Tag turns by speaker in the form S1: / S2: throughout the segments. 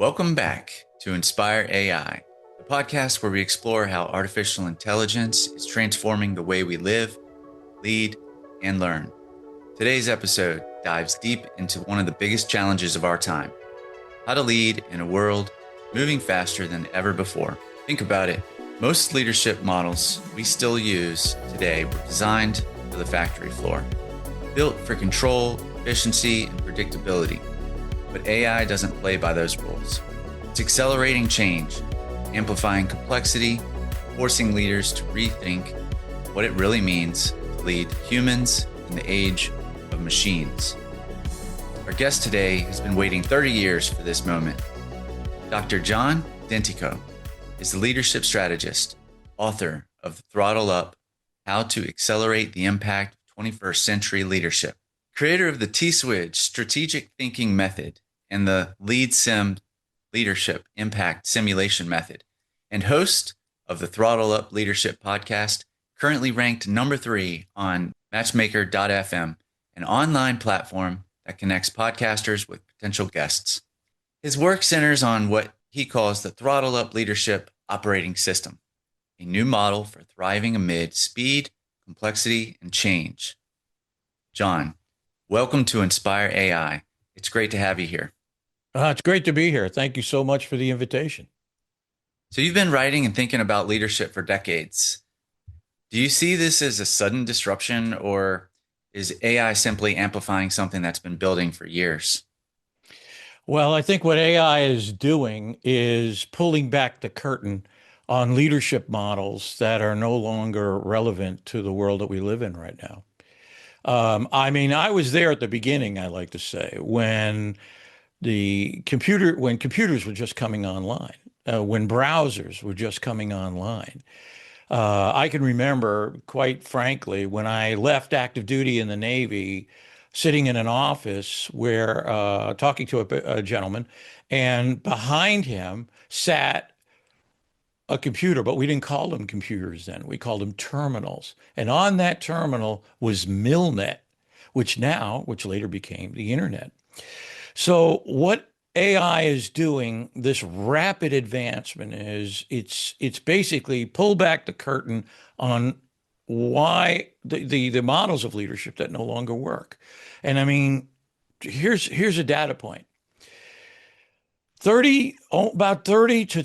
S1: Welcome back to Inspire AI, the podcast where we explore how artificial intelligence is transforming the way we live, lead, and learn. Today's episode dives deep into one of the biggest challenges of our time: how to lead in a world moving faster than ever before. Think about it. Most leadership models we still use today were designed for the factory floor, built for control, efficiency, and predictability. But AI doesn't play by those rules. It's accelerating change, amplifying complexity, forcing leaders to rethink what it really means to lead humans in the age of machines. Our guest today has been waiting 30 years for this moment. Dr. John Dentico is the leadership strategist, author of Throttle, How to Accelerate the Impact of 21st Century Leadership, creator of the T-Switch strategic thinking method and the Lead Sim leadership impact simulation method, and host of the Throttle Up Leadership podcast, currently ranked number 3 on Matchmaker.fm, an online platform that connects podcasters with potential guests. His work centers on what he calls the Throttle Up Leadership Operating System, a new model for thriving amid speed, complexity, and change. John, welcome to Inspire AI. It's great to have you here.
S2: It's great to be here. Thank you so much for the invitation.
S1: So you've been writing and thinking about leadership for decades. Do you see this as a sudden disruption, or is AI simply amplifying something that's been building for years?
S2: Well, I think what AI is doing is pulling back the curtain on leadership models that are no longer relevant to the world that we live in right now. I was there at the beginning, I like to say, when computers were just coming online, when browsers were just coming online. I can remember, quite frankly, when I left active duty in the Navy, sitting in an office where talking to a gentleman, and behind him sat a computer, but we didn't call them computers then. We called them terminals. And on that terminal was Milnet, which later became the internet. So what AI is doing, this rapid advancement, is it's basically pull back the curtain on why the models of leadership that no longer work. And I mean, here's a data point. 32 to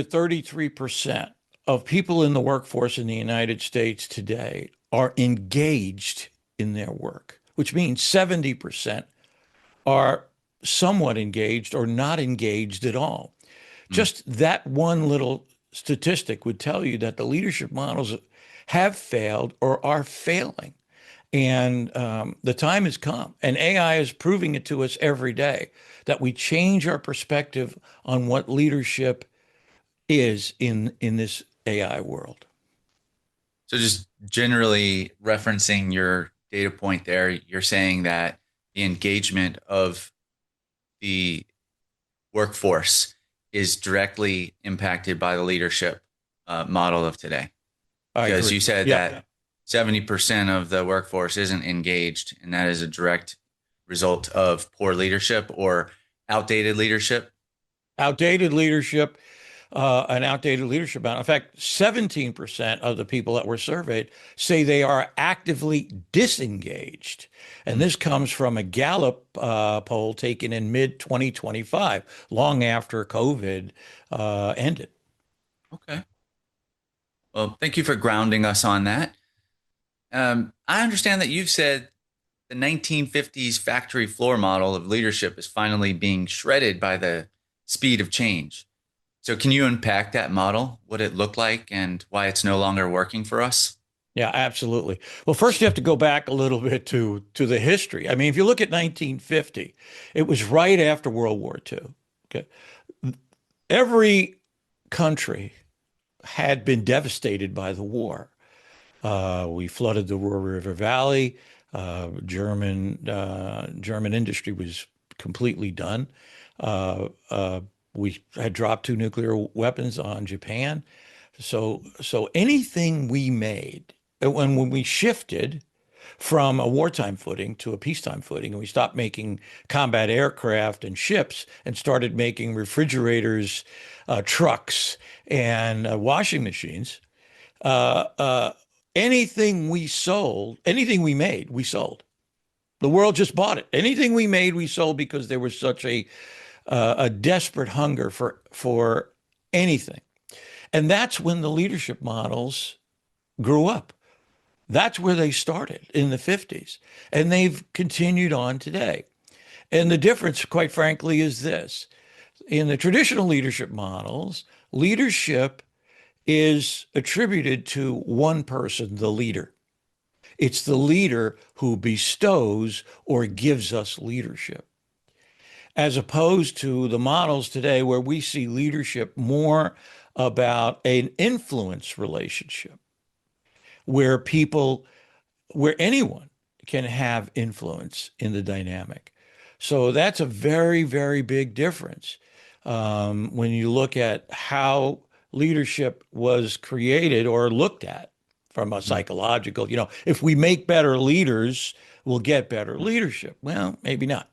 S2: 33% of people in the workforce in the United States today are engaged in their work, which means 70% are somewhat engaged or not engaged at all. Just that one little statistic would tell you that the leadership models have failed or are failing. And the time has come, and AI is proving it to us every day, that we change our perspective on what leadership is in this AI world.
S1: So just generally referencing your data point there, you're saying that the engagement of the workforce is directly impacted by the leadership model of today. Because you said that 70% of the workforce isn't engaged, and that is a direct result of poor leadership or outdated leadership.
S2: Outdated leadership. An outdated leadership model. In fact, 17% of the people that were surveyed say they are actively disengaged. And this comes from a Gallup poll taken in mid-2025, long after COVID ended.
S1: Okay. Well, thank you for grounding us on that. I understand that you've said the 1950s factory floor model of leadership is finally being shredded by the speed of change. So can you unpack that model, what it looked like, and why it's no longer working for us?
S2: Yeah, absolutely. Well, first you have to go back a little bit to the history. I mean, if you look at 1950, it was right after World War II. Okay. Every country had been devastated by the war. We flooded the Ruhr River Valley. German industry was completely done. We had dropped 2 nuclear weapons on Japan. So anything we made, when we shifted from a wartime footing to a peacetime footing. And we stopped making combat aircraft and ships and started making refrigerators, trucks, and washing machines. Uh, uh, Anything we sold, anything we made, we sold. The world just bought it. Anything we made, we sold because there was such a desperate hunger for anything. And that's when the leadership models grew up. That's where they started in the 50s, and they've continued on today. And the difference, quite frankly, is this. In the traditional leadership models, leadership is attributed to one person, the leader. It's the leader who bestows or gives us leadership, as opposed to the models today where we see leadership more about an influence relationship where people, where anyone can have influence in the dynamic. So that's a very, very big difference when you look at how leadership was created or looked at from a
S1: Mhm.
S2: psychological, if we make better leaders, we'll get better leadership. Well, maybe not.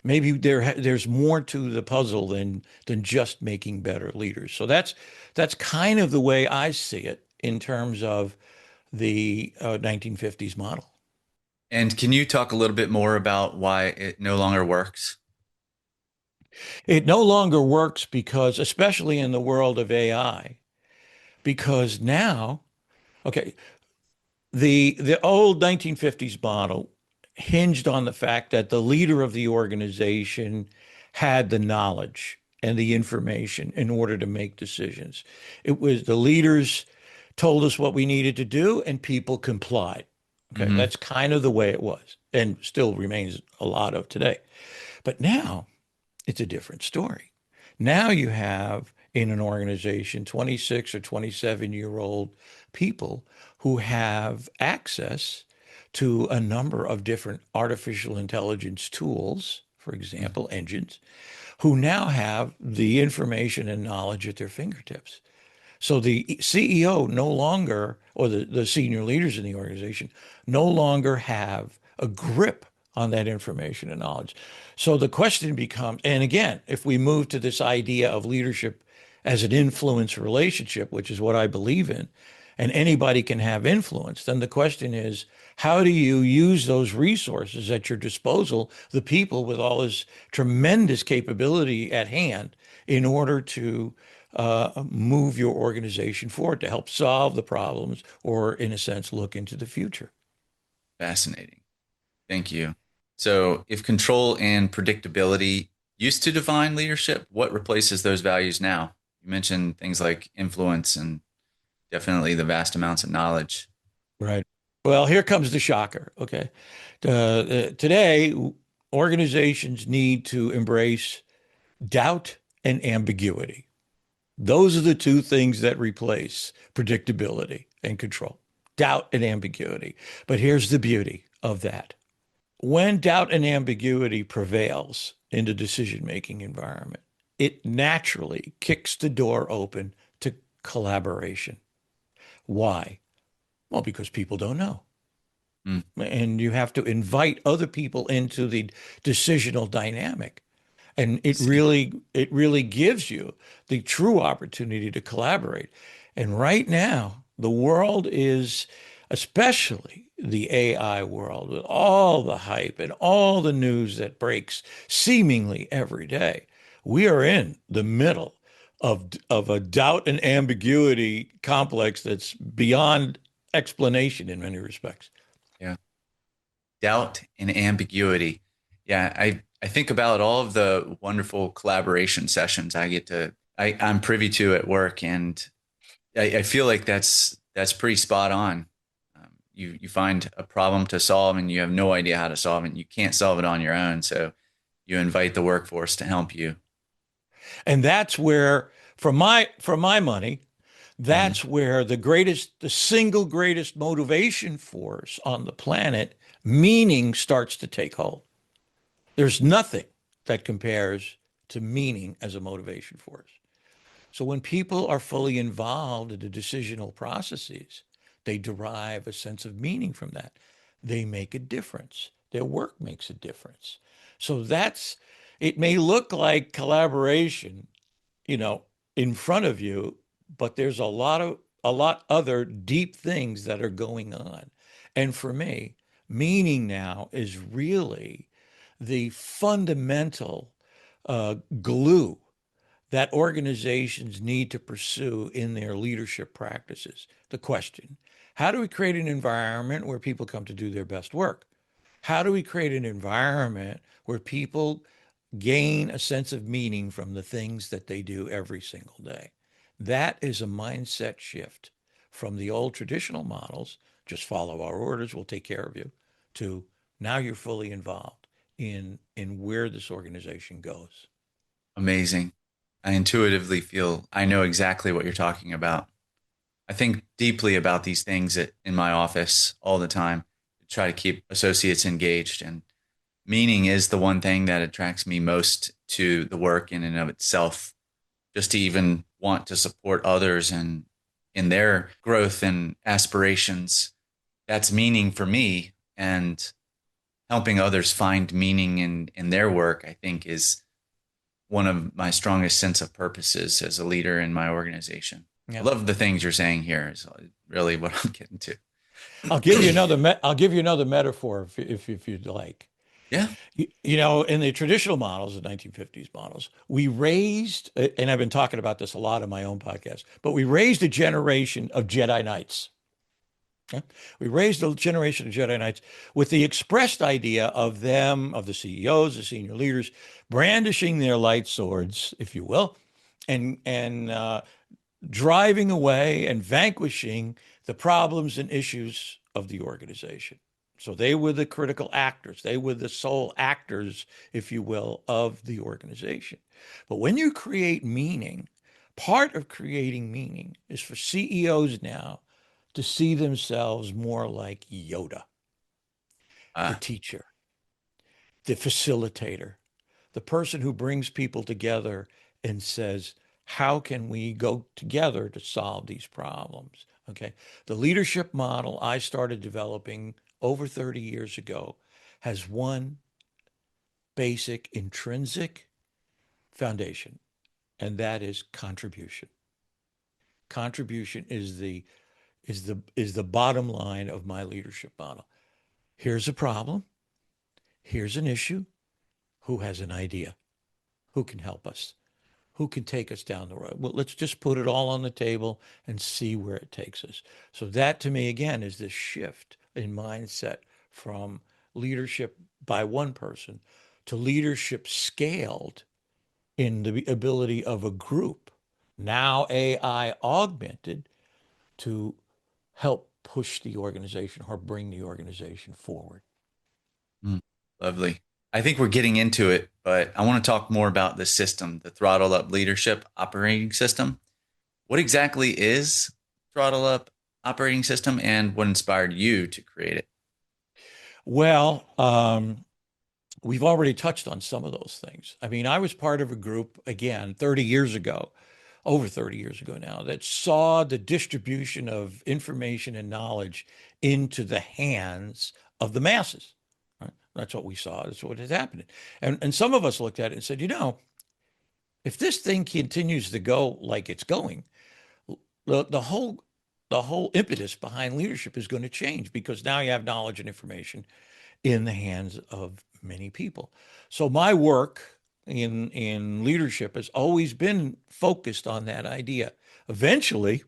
S2: Maybe there's more to the puzzle than just making better leaders. So that's kind of the way I see it in terms of the 1950s model.
S1: And can you talk a little bit more about why it no longer works?
S2: It no longer works because, especially in the world of AI, because now, okay, the old 1950s model hinged on the fact that the leader of the organization had the knowledge and the information in order to make decisions. It was the leaders told us what we needed to do and people complied. Okay,
S1: Hmm.
S2: that's kind of the way it was and still remains a lot of today. But now it's a different story. Now you have in an organization 26 or 27-year-old people who have access to a number of different artificial intelligence tools, for example, engines, who now have the information and knowledge at their fingertips. So the CEO no longer, or the senior leaders in the organization, no longer have a grip on that information and knowledge. So the question becomes, and again, if we move to this idea of leadership as an influence relationship, which is what I believe in, and anybody can have influence, then the question is, how do you use those resources at your disposal, the people with all this tremendous capability at hand, in order to move your organization forward to help solve the problems or, in a sense, look into the future?
S1: Fascinating. Thank you. So, if control and predictability used to define leadership, what replaces those values now? You mentioned things like influence and definitely the vast amounts of knowledge.
S2: Right. Well, here comes the shocker. Okay. Today, organizations need to embrace doubt and ambiguity. Those are the two things that replace predictability and control. Doubt and ambiguity. But here's the beauty of that. When doubt and ambiguity prevails in the decision-making environment, it naturally kicks the door open to collaboration. Why? Well, because people don't know.
S1: Mm,
S2: And you have to invite other people into the decisional dynamic. And
S1: I see.
S2: it really gives you the true opportunity to collaborate. And right now, the world is, especially the AI world, with all the hype and all the news that breaks seemingly every day. We are in the middle of a doubt and ambiguity complex that's beyond explanation in many respects.
S1: Yeah. Doubt and ambiguity. Yeah, I think about all of the wonderful collaboration sessions I'm privy to at work, and I feel like that's pretty spot on. You find a problem to solve and you have no idea how to solve it. And you can't solve it on your own, so you invite the workforce to help you.
S2: And that's where, for my money,
S1: Hmm.
S2: that's where the single greatest motivation force on the planet, meaning, starts to take hold. There's nothing that compares to meaning as a motivation force. So when people are fully involved in the decisional processes, they derive a sense of meaning from that. they make a difference. Their work makes a difference. So that's, it may look like collaboration, you know, in front of you, but there's a lot other deep things that are going on. And for me, meaning now is really the fundamental glue that organizations need to pursue in their leadership practices. The question, how do we create an environment where people come to do their best work? How do we create an environment where people gain a sense of meaning from the things that they do every single day? That is a mindset shift from the old traditional models, just follow our orders, we'll take care of you, to now you're fully involved in where this organization goes.
S1: Amazing. I intuitively feel I know exactly what you're talking about. I think deeply about these things in my office all the time to try to keep associates engaged. And meaning is the one thing that attracts me most to the work in and of itself, just to even want to support others and in their growth and aspirations. That's meaning for me. And helping others find meaning in their work, I think, is one of my strongest sense of purposes as a leader in my organization. I
S2: Yeah.
S1: love the things you're saying here is really what I'm getting to.
S2: I'll give you another metaphor if you'd like.
S1: Yeah.
S2: You know, in the traditional models, the 1950s models, we raised, and I've been talking about this a lot in my own podcast, but we raised a generation of Jedi Knights. Okay? We raised a generation of Jedi Knights with the expressed idea of them, of the CEOs, the senior leaders, brandishing their light swords, if you will, and driving away and vanquishing the problems and issues of the organization. So they were the critical actors. They were the sole actors, if you will, of the organization. But when you create meaning, part of creating meaning is for CEOs now to see themselves more like Yoda, the
S1: Uh,
S2: teacher, the facilitator, the person who brings people together and says, how can we go together to solve these problems? Okay. The leadership model I started developing over 30 years ago has one basic intrinsic foundation, and that is contribution. Contribution is the bottom line of my leadership model. Here's a problem, here's an issue, who has an idea? Who can help us? Who can take us down the road? Well, let's just put it all on the table and see where it takes us. So that to me, again, is this shift in mindset from leadership by one person to leadership scaled in the ability of a group, now AI augmented, to help push the organization or bring the organization forward.
S1: mm, lovely. I think we're getting into it, but I want to talk more about the system, the Throttle Up Leadership Operating System. What exactly is Throttle Up Operating System and what inspired you to create it?
S2: Well, we've already touched on some of those things. I mean, I was part of a group, again, 30 years ago, over 30 years ago now, that saw the distribution of information and knowledge into the hands of the masses. Right? That's what we saw. That's what is happening. And some of us looked at it and said, you know, if this thing continues to go like it's going, the whole impetus behind leadership is going to change because now you have knowledge and information in the hands of many people. So my work in leadership has always been focused on that idea. Eventually,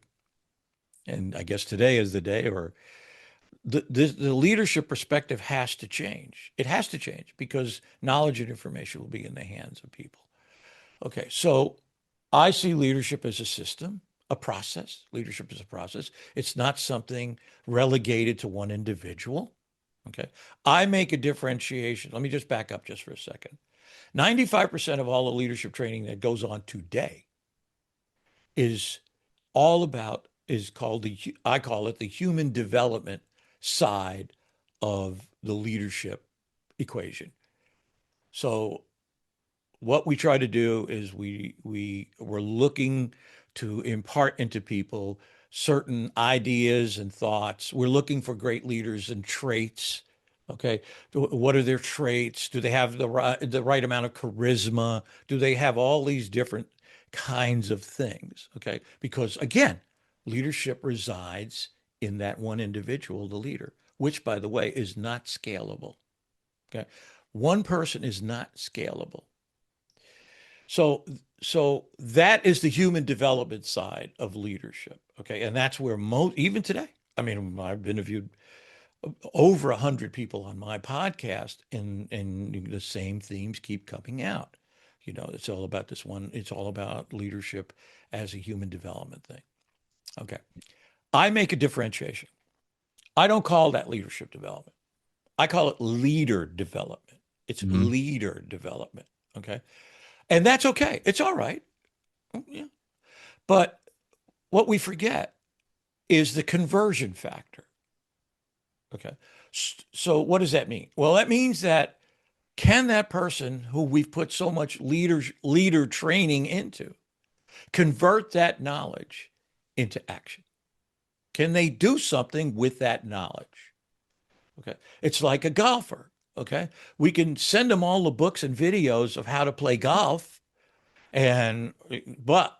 S2: and I guess today is the day, or the leadership perspective has to change. It has to change because knowledge and information will be in the hands of people. Okay, so I see leadership as a system, a process. Leadership is a process. It's not something relegated to one individual. Okay. I make a differentiation. Let me just back up just for a second. 95% of all the leadership training that goes on today is all about, is called I call it the human development side of the leadership equation. So what we try to do is we're looking to impart into people certain ideas and thoughts. We're looking for great leaders and traits. Okay. What are their traits? Do they have the right amount of charisma? Do they have all these different kinds of things? Okay. Because again, leadership resides in that one individual, the leader, which by the way is not scalable. Okay. One person is not scalable. So, so that is the human development side of leadership. Okay. And that's where most, even today, I mean, I've interviewed over 100 people on my podcast, and the same themes keep coming out. It's all about this one. It's all about leadership as a human development thing. Okay. I make a differentiation. I don't call that leadership development. I call it leader development. It's
S1: Mm-hmm.
S2: leader development. Okay. And that's okay. It's all right. Yeah. But what we forget is the conversion factor. Okay. So what does that mean? Well, that means that can that person who we've put so much leader training into convert that knowledge into action? Can they do something with that knowledge? Okay. It's like a golfer. Okay. We can send them all the books and videos of how to play golf, but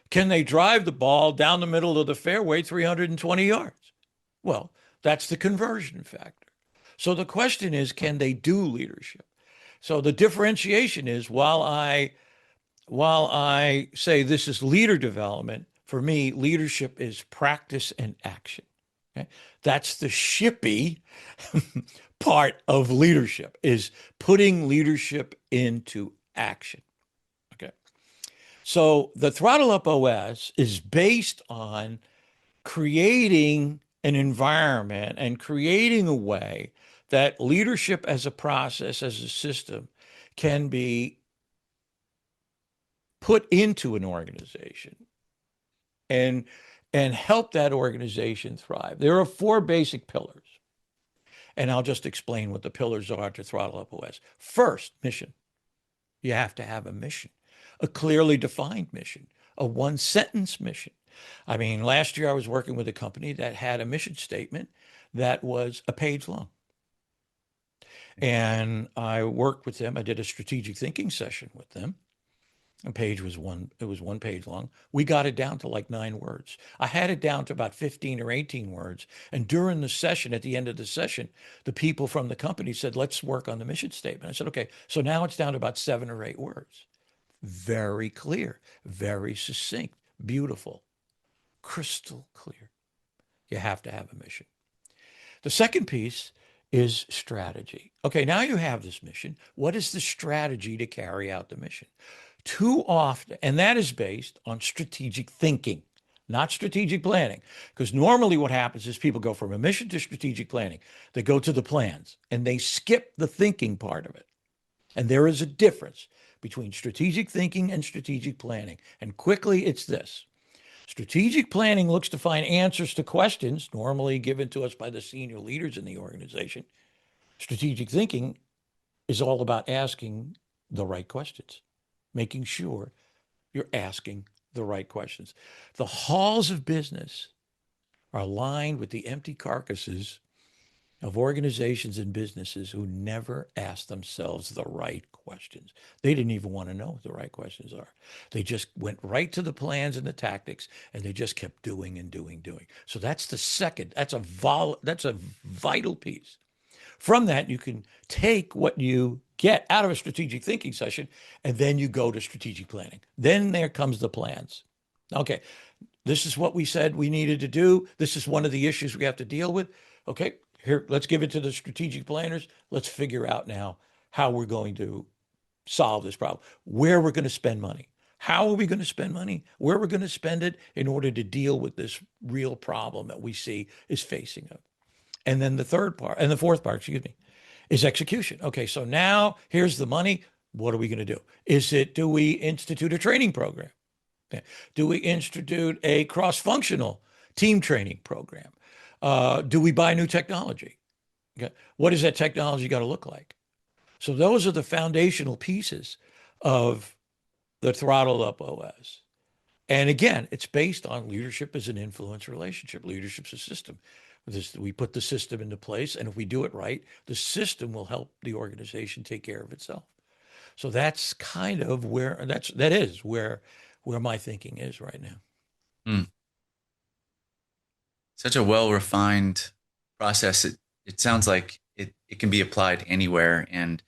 S2: can they drive the ball down the middle of the fairway 320 yards? Well, that's the conversion factor. So the question is, can they do leadership? So the differentiation is while I say this is leader development, for me, leadership is practice and action. Okay? That's the shippy part of leadership, is putting leadership into action. Okay. So the Throttle Up OS is based on creating an environment and creating a way that leadership as a process, as a system, can be put into an organization and help that organization thrive. There are four basic pillars, and I'll just explain what the pillars are to Throttle Up OS. First, mission. You have to have a mission, a clearly defined mission, a one sentence mission. I mean, last year I was working with a company that had a mission statement that was a page long. And I worked with them. I did a strategic thinking session with them. It was 1 page long. We got it down to like 9 words. I had it down to about 15 or 18 words. And during the session, at the end of the session, the people from the company said, let's work on the mission statement. I said, okay, so now it's down to about 7 or 8 words. Very clear, very succinct, beautiful, crystal clear. You have to have a mission. The second piece is strategy. Okay, now you have this mission. What is the strategy to carry out the mission? Too often, and that is based on strategic thinking, not strategic planning. Because normally what happens is people go from a mission to strategic planning. They go to the plans and they skip the thinking part of it. And there is a difference between strategic thinking and strategic planning. And quickly, it's this. Strategic planning looks to find answers to questions normally given to us by the senior leaders in the organization. Strategic thinking is all about asking the right questions, making sure you're asking the right questions. The halls of business are lined with the empty carcasses of organizations and businesses who never ask themselves the right questions. They didn't even want to know what the right questions are. They just went right to the plans and the tactics, and they just kept doing and doing, doing. So that's the second. That's a vital piece. From that, you can take what you get out of a strategic thinking session, and then you go to strategic planning. Then there comes the plans. Okay, this is what we said we needed to do. This is one of the issues we have to deal with. Okay, here, let's give it to the strategic planners. Let's figure out now how we're going to solve this problem, where we're going to spend money. How are we going to spend money? Where we're going to spend it in order to deal with this real problem that we see is facing us. And then the third part, and the fourth part, excuse me, is execution. Okay, so now here's the money. What are we going to do? Do we institute a training program? Okay. Do we institute a cross-functional team training program? Do we buy new technology? Okay. What does that technology got to look like? So those are the foundational pieces of the Throttle Up OS. And again, it's based on leadership as an influence relationship. Leadership's a system. We put the system into place, and if we do it right, the system will help the organization take care of itself. So that's kind of where my thinking is right now.
S1: Hmm. Such a well refined process. It sounds like it can be applied anywhere. And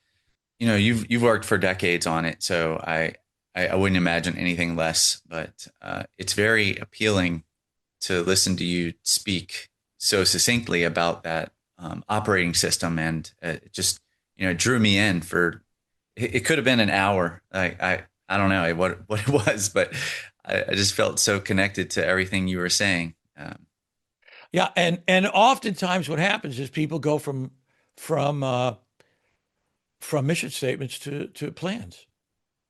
S1: you've worked for decades on it, so I wouldn't imagine anything less. But it's very appealing to listen to you speak so succinctly about that operating system, and it just drew me in for. It could have been an hour. I don't know what it was, but I just felt so connected to everything you were saying.
S2: Yeah, and oftentimes what happens is people go from from mission statements to plans,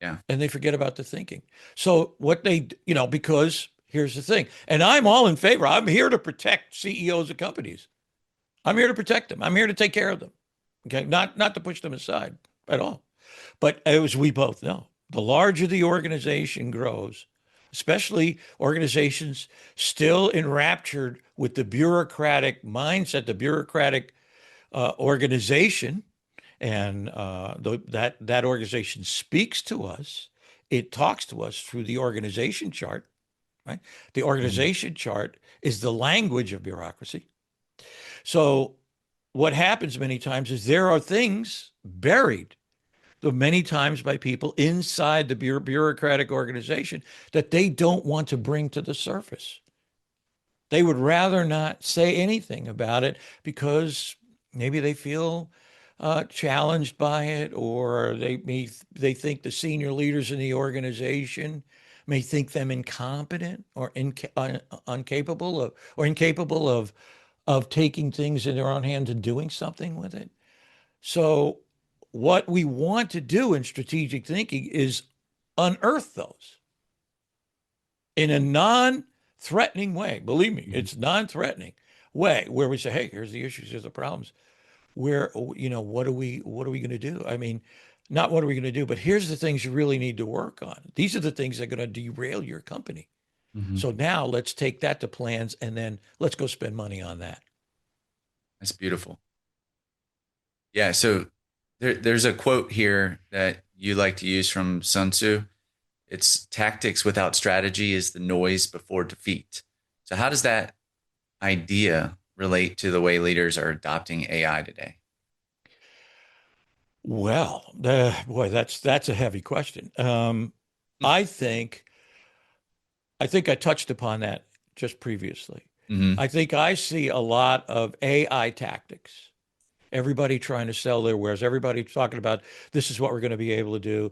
S1: Yeah.
S2: and they forget about the thinking. So what because here's the thing, and I'm all in favor. I'm here to protect CEOs of companies. I'm here to protect them. I'm here to take care of them. Okay, not to push them aside at all. But as we both know, the larger the organization grows, especially organizations still enraptured with the bureaucratic mindset, the bureaucratic organization, and that organization speaks to us. It talks to us through the organization chart, right? The
S1: Mhm.
S2: organization chart is the language of bureaucracy. So what happens many times is there are things buried many times by people inside the bureaucratic organization that they don't want to bring to the surface. They would rather not say anything about it because maybe they feel challenged by it, or they think the senior leaders in the organization may think them incompetent or incapable of taking things in their own hands and doing something with it. So, what we want to do in strategic thinking is unearth those in a non-threatening way. Believe me,
S1: Mhm.
S2: it's non-threatening way where we say, "Hey, here's the issues, here's the problems. Where what are we going to do? I mean, not what are we going to do, but here's the things you really need to work on. These are the things that are going to derail your company.
S1: Mhm.
S2: So now let's take that to plans, and then let's go spend money on that."
S1: That's beautiful. Yeah. So there's a quote here that you like to use from Sun Tzu. It's tactics without strategy is the noise before defeat. So how does that idea relate to the way leaders are adopting AI today?
S2: Well, boy, that's a heavy question. I think I think I touched upon that just previously.
S1: Mm-hmm.
S2: I think I see a lot of AI tactics. Everybody trying to sell their wares. Everybody talking about this is what we're going to be able to do.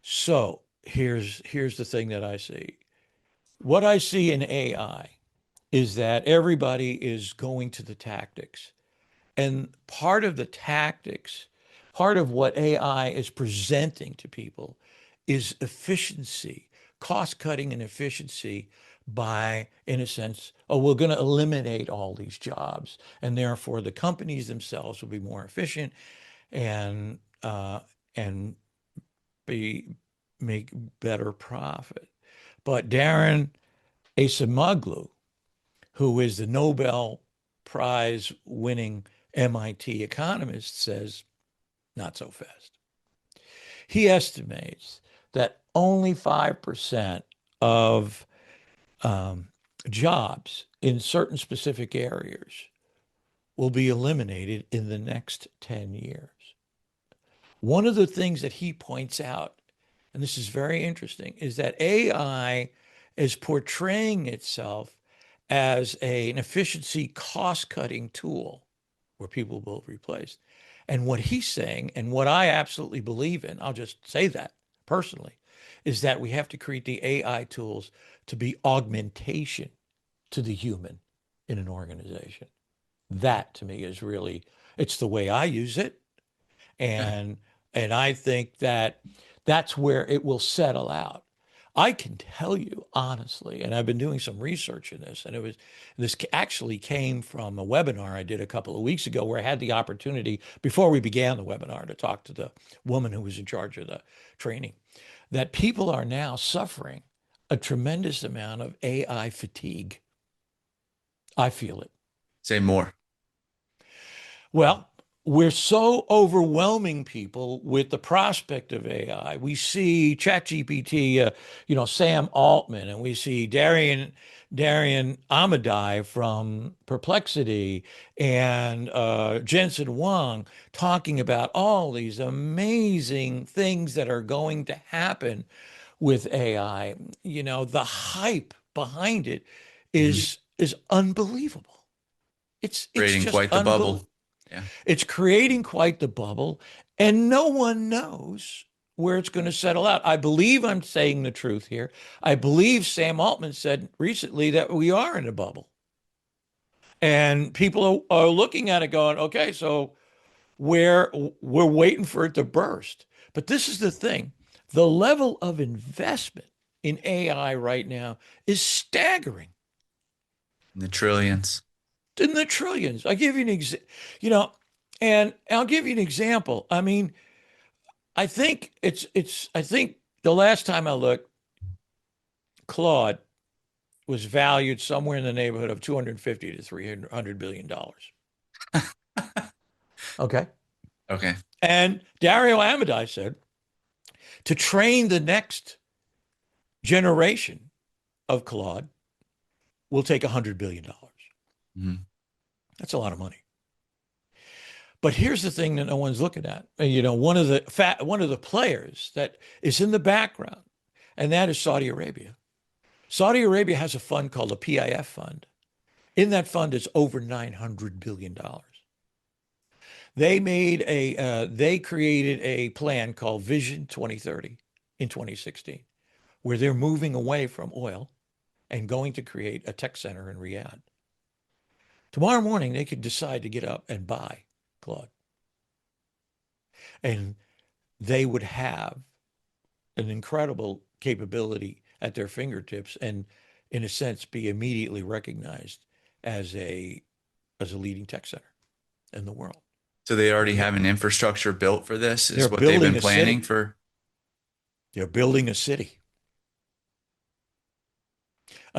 S2: So here's the thing that I see. What I see in AI is that everybody is going to the tactics. And part of the tactics, part of what AI is presenting to people is efficiency, cost cutting and efficiency by, in a sense, oh, we're going to eliminate all these jobs. And therefore, the companies themselves will be more efficient and, and be make better profit. But Darren Acemoglu, who is the Nobel Prize winning MIT economist, says not so fast. He estimates that only 5% of jobs in certain specific areas will be eliminated in the next 10 years. One of the things that he points out, and this is very interesting, is that AI is portraying itself as an efficiency cost cutting tool where people will be replaced. And what he's saying, and what I absolutely believe in, I'll just say that personally, is that we have to create the AI tools to be augmentation to the human in an organization. That to me is really, it's the way I use it.
S1: Yeah.
S2: And I think that that's where it will settle out. I can tell you honestly, and I've been doing some research in this, and this actually came from a webinar I did a couple of weeks ago where I had the opportunity before we began the webinar to talk to the woman who was in charge of the training, that people are now suffering a tremendous amount of AI fatigue. I feel it.
S1: Say more.
S2: Well, we're so overwhelming people with the prospect of AI. We see ChatGPT, Sam Altman, and we see Darian Amadei from Perplexity, and Jensen Huang talking about all these amazing things that are going to happen with AI. The hype behind it
S1: Mhm.
S2: is unbelievable. It's
S1: Creating
S2: just
S1: quite the bubble.
S2: unbelievable.
S1: Yeah.
S2: It's creating quite the bubble, and no one knows where it's going to settle out. I believe I'm saying the truth here. I believe Sam Altman said recently that we are in a bubble. And people are looking at it going, okay, so we're waiting for it to burst. But this is the thing. The level of investment in AI right now is staggering,
S1: In the trillions.
S2: in the trillions. I give you an example, and I'll give you an example. I mean, I think the last time I looked, Claude was valued somewhere in the neighborhood of 250 to 300 billion dollars. Okay.
S1: Okay.
S2: And Dario Amodei said to train the next generation of Claude will take $100 billion.
S1: Mhm.
S2: That's a lot of money. But here's the thing that no one's looking at. One of the players that is in the background, and that is Saudi Arabia. Saudi Arabia has a fund called the PIF fund. In that fund is over $900 billion. They created a plan called Vision 2030 in 2016, where they're moving away from oil and going to create a tech center in Riyadh. Tomorrow morning, they could decide to get up and buy Claude, and they would have an incredible capability at their fingertips, and in a sense, be immediately recognized as a leading tech center in the world.
S1: So they already
S2: They're,
S1: have an infrastructure built for this,
S2: they're
S1: is what they've
S2: building
S1: been
S2: a
S1: planning
S2: city.
S1: for.
S2: They're building a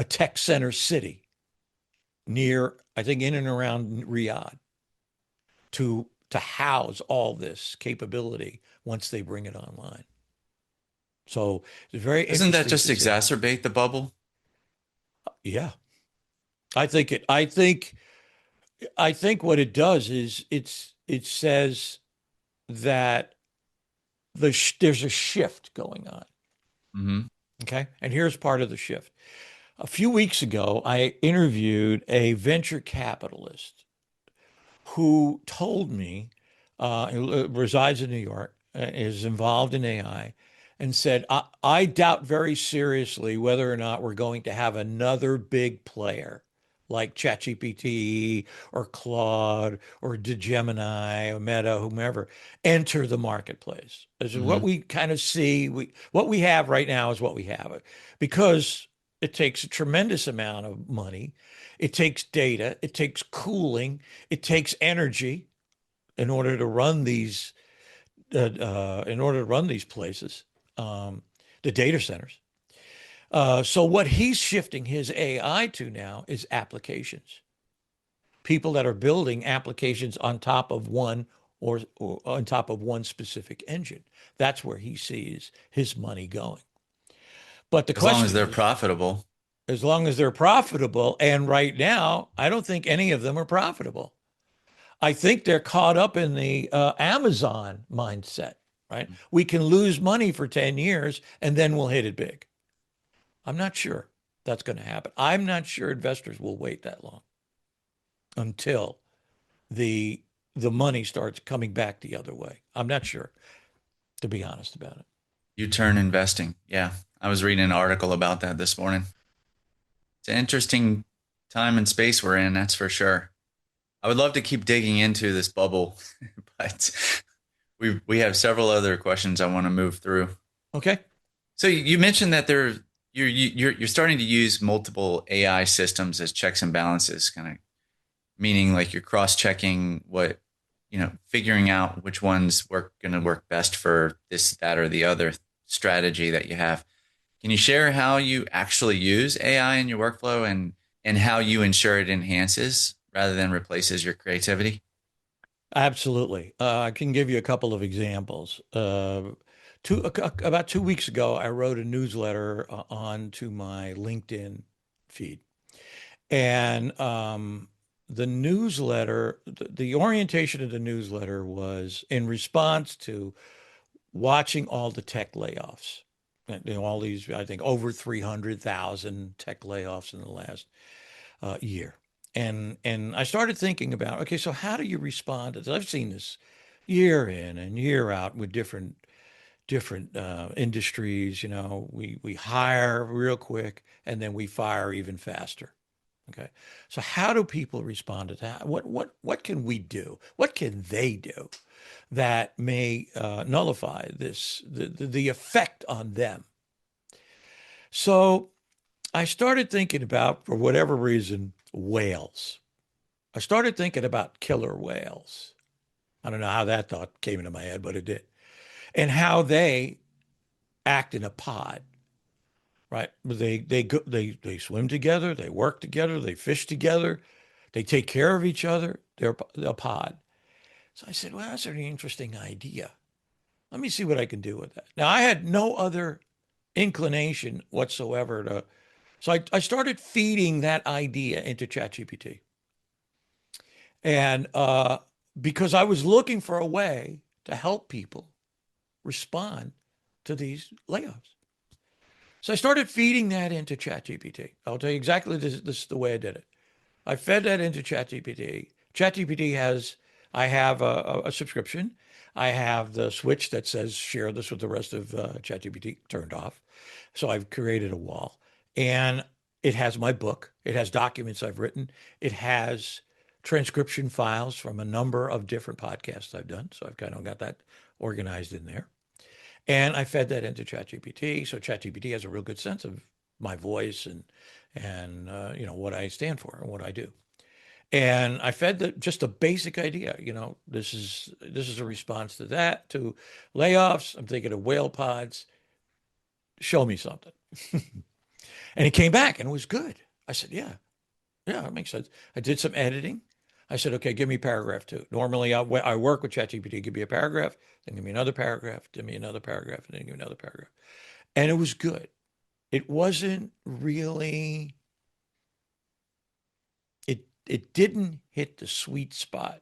S2: tech center city near, I think, in and around Riyadh to house all this capability once they bring it online. So it's very
S1: Doesn't that
S2: interesting
S1: just
S2: to see.
S1: exacerbate the bubble?
S2: Yeah, I think it. I think what it does is it says that there's a shift going on.
S1: Hmm.
S2: Okay, and here's part of the shift. A few weeks ago, I interviewed a venture capitalist who told me, who resides in New York, is involved in AI, and said, I doubt very seriously whether or not we're going to have another big player like ChatGPT or Claude or Gemini or Meta, whomever, enter the marketplace. This is what
S1: Hmm.
S2: we kind of see. What we have right now is what we have because it takes a tremendous amount of money. It takes data. It takes cooling. It takes energy in order to run these places, the data centers. So what he's shifting his AI to now is applications. People that are building applications on top of or on top of one specific engine. That's where he sees his money going. But the
S1: As long as
S2: question
S1: they're
S2: is,
S1: profitable.
S2: as long as they're profitable, and right now, I don't think any of them are profitable. I think they're caught up in the Amazon mindset, right? We can lose money for 10 years and then we'll hit it big. I'm not sure that's going to happen. I'm not sure investors will wait that long until the the money starts coming back the other way. I'm not sure, to be honest about it.
S1: U-turn investing. Yeah. I was reading an article about that this morning. It's an interesting time and space we're in, that's for sure. I would love to keep digging into this bubble, but we have several other questions I want to move through.
S2: Okay.
S1: So you mentioned that you're starting to use multiple AI systems as checks and balances, kind of meaning like you're cross-checking figuring out which ones going to work best for this, that, or the other strategy that you have. Can you share how you actually use AI in your workflow and how you ensure it enhances rather than replaces your creativity?
S2: Absolutely. I can give you a couple of examples. About 2 weeks ago, I wrote a newsletter onto my LinkedIn feed. And the newsletter, the orientation of the newsletter was in response to watching all the tech layoffs. All these, I think, over 300,000 tech layoffs in the last year. And I started thinking about, okay, so how do you respond to this? I've seen this year in and year out with different industries. We hire real quick and then we fire even faster. Okay, so how do people respond to that? What can we do? What can they do that may nullify the effect on them? So I started thinking about, for whatever reason, whales. I started thinking about killer whales. I don't know how that thought came into my head, but it did. And how they act in a pod, right? They swim together, they work together, they fish together, they take care of each other. They're a pod. So I said, well, that's an interesting idea. Let me see what I can do with that. Now I had no other inclination whatsoever to, so I started feeding that idea into ChatGPT. And because I was looking for a way to help people respond to these layoffs. So I started feeding that into ChatGPT. I'll tell you exactly this is the way I did it. I fed that into ChatGPT. ChatGPT has, I have a subscription. I have the switch that says share this with the rest of ChatGPT turned off. So I've created a wall. And it has my book. It has documents I've written. It has transcription files from a number of different podcasts I've done. So I've kind of got that organized in there. And I fed that into ChatGPT. So ChatGPT has a real good sense of my voice and what I stand for and what I do. And I fed just a basic idea. This is a response to that, to layoffs. I'm thinking of whale pods. Show me something. And he came back and it was good. I said, yeah, yeah, that makes sense. I did some editing. I said, okay, give me paragraph two. Normally, I work with ChatGPT, give me a paragraph, then give me another paragraph, give me another paragraph, and then give me another paragraph. And it was good. It wasn't really, it didn't hit the sweet spot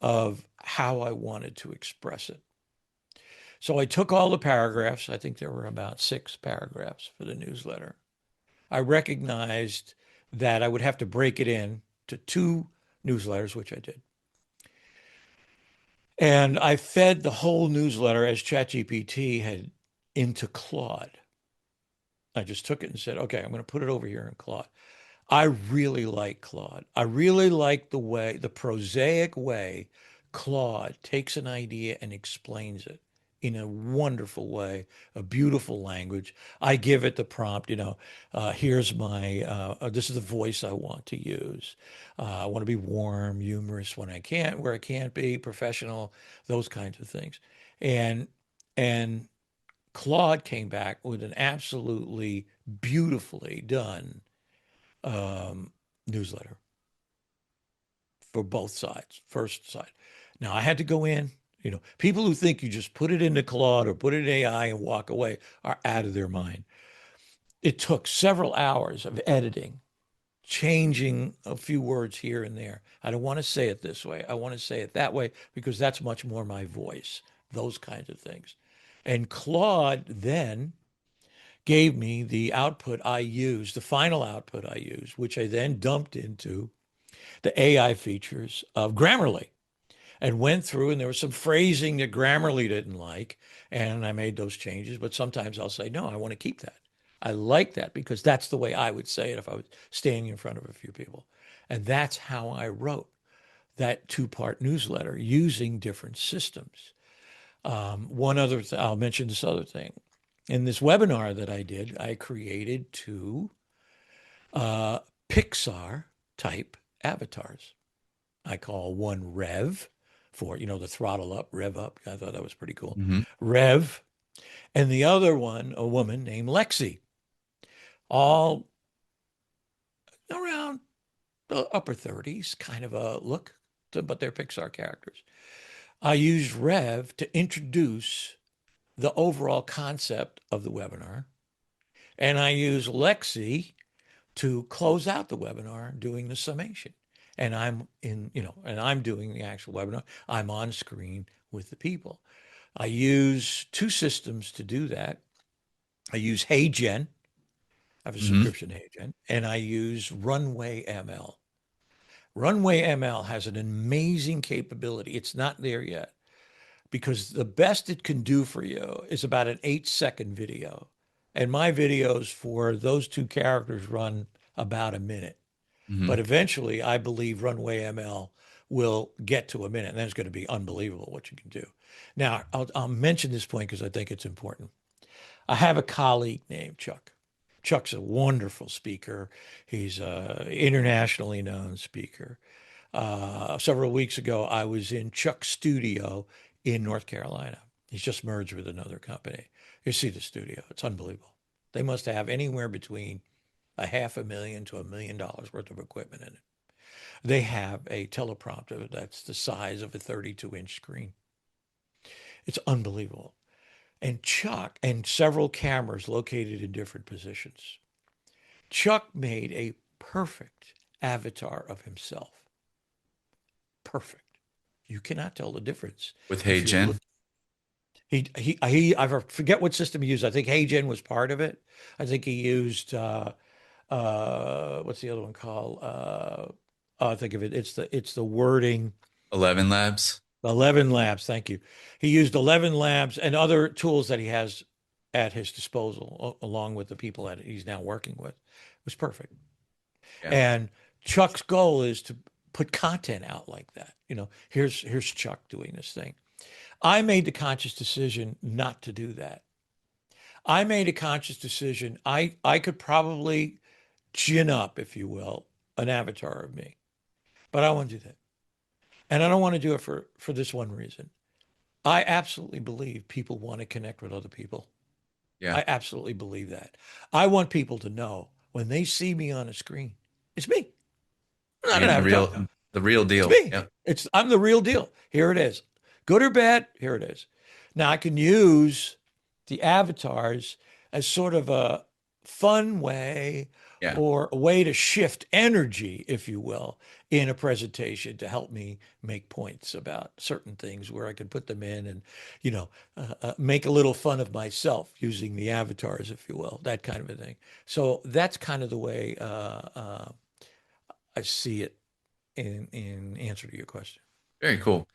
S2: of how I wanted to express it. So I took all the paragraphs. I think there were about 6 paragraphs for the newsletter. I recognized that I would have to break it in to 2 newsletters, which I did. And I fed the whole newsletter as ChatGPT had into Claude. I just took it and said, okay, I'm going to put it over here in Claude. I really like Claude. I really like the prosaic way Claude takes an idea and explains it in a wonderful way, a beautiful language. I give it the prompt, here's this is the voice I want to use. I want to be warm, humorous when I can't, where I can't be, professional, those kinds of things. And, and Claude came back with an absolutely beautifully done newsletter for both sides, first side. Now I had to go in, people who think you just put it into Claude or put it in AI and walk away are out of their mind. It took several hours of editing, changing a few words here and there. I don't want to say it this way. I want to say it that way because that's much more my voice, those kinds of things. And Claude then gave me the output I used, the final output I used, which I then dumped into the AI features of Grammarly and went through, and there was some phrasing that Grammarly didn't like, and I made those changes. But sometimes I'll say, no, I want to keep that. I like that because that's the way I would say it if I was standing in front of a few people. And that's how I wrote that 2-part newsletter using different systems. I'll mention this other thing. In this webinar that I did, I created 2 Pixar type avatars. I call one Rev for, the throttle up, rev up. I thought that was pretty cool.
S1: Mm-hmm.
S2: Rev and the other one, a woman named Lexi, all around the upper 30s, kind of a look, but they're Pixar characters. I used Rev to introduce the overall concept of the webinar, and I use Lexi to close out the webinar doing the summation. And I'm doing the actual webinar. I'm on screen with the people. I use two systems to do that. I use HeyGen. I have a
S1: Hmm.
S2: subscription to HeyGen, and I use Runway ML. Runway ML has an amazing capability. It's not there yet because the best it can do for you is about an 8-second video. And my videos for those two characters run about a minute.
S1: Hmm.
S2: But eventually, I believe Runway ML will get to a minute. And then it's going to be unbelievable what you can do. Now, I'll mention this point because I think it's important. I have a colleague named Chuck. Chuck's a wonderful speaker. He's an internationally known speaker. Several weeks ago, I was in Chuck's studio in North Carolina. He's just merged with another company. You see the studio, it's unbelievable. They must have anywhere between a $500,000 to $1 million worth of equipment in it. They have a teleprompter that's the size of a 32-inch screen. It's unbelievable. And Chuck and several cameras located in different positions. Chuck made a perfect avatar of himself. Perfect. You cannot tell the difference
S1: With
S2: if
S1: Hey
S2: you're look.
S1: Jen.
S2: I forget what system he used. I think HeyGen was part of it. I think he used what's the other one called? I think of it. It's the wording.
S1: 11 Labs.
S2: 11 Labs. Thank you. He used 11 Labs and other tools that he has at his disposal, along with the people that he's now working with. It was perfect.
S1: Yeah.
S2: And Chuck's goal is to put content out like that. Here's Chuck doing this thing. I made the conscious decision not to do that. I made a conscious decision. I could probably gin up, if you will, an avatar of me, but I want to do that. And I don't want to do it for this one reason. I absolutely believe people want to connect with other people.
S1: Yeah.
S2: I absolutely believe that. I want people to know when they see me on a screen, it's me. I'm
S1: You're
S2: not an
S1: getting
S2: avatar.
S1: the real
S2: It's
S1: deal.
S2: me.
S1: Yep.
S2: I'm the real deal. Here it is. Good or bad, here it is. Now I can use the avatars as sort of a fun way
S1: Yeah.
S2: or a way to shift energy, if you will, in a presentation to help me make points about certain things where I can put them in and, make a little fun of myself using the avatars, if you will, that kind of a thing. So that's kind of the way I see it in answer to your question.
S1: Very cool.